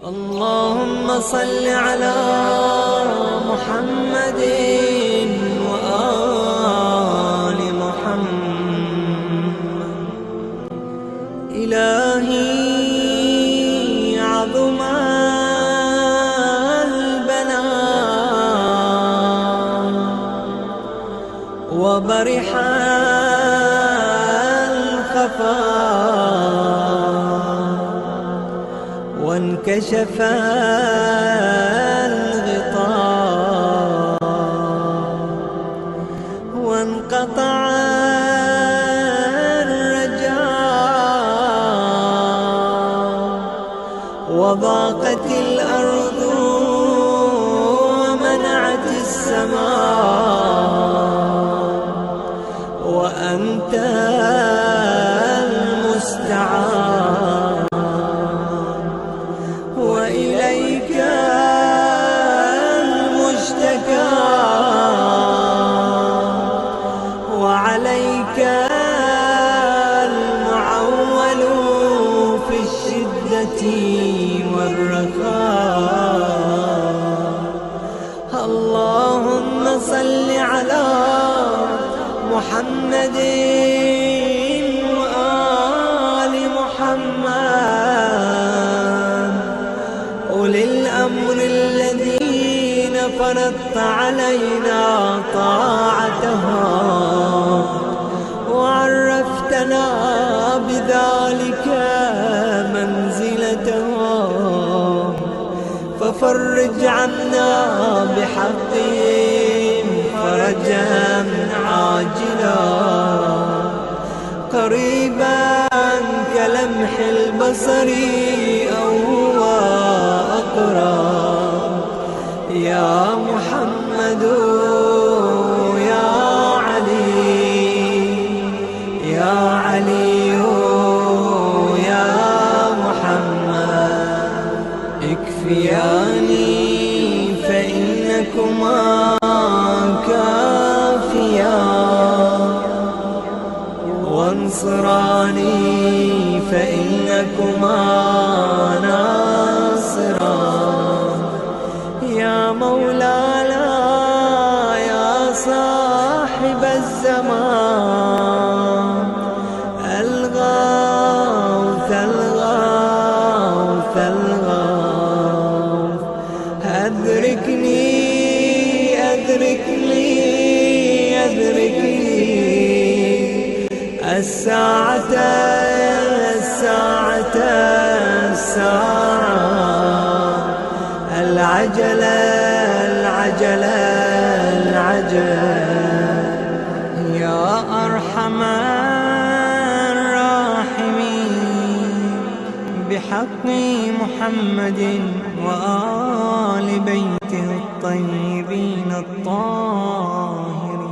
اللهم صل على محمد وآل محمد. إلهي عظم البلاء وبرح الخفاء وانكشف الغطاء وانقطع الرجاء وضاقت الأرض ومنعت السماء وأنت المستعان وإليك المشتكى وعليك المعول في الشدة والرخاء. اللهم صل على محمد وآل محمد أولي الأمر الذين فرضت علينا طاعتهم وعرفتنا بذلك منزلتهم، ففرج عنا بحقهم فرجا عاجلا قريبا كلمح البصر أو هو أقرب. يا محمد يا علي يا علي يا محمد اكفياني فإنكما كافيان وانصراني فإنكما ناصران. يا مولانا يا صاحب الزمان الغوث الغوث الغوث أدركني أدركني أدركني الساعة الساعة الساعة العجلة العجلة العجلة. يا أرحم الراحمين بحق محمد وآل بيته الطيبين الطاهرين.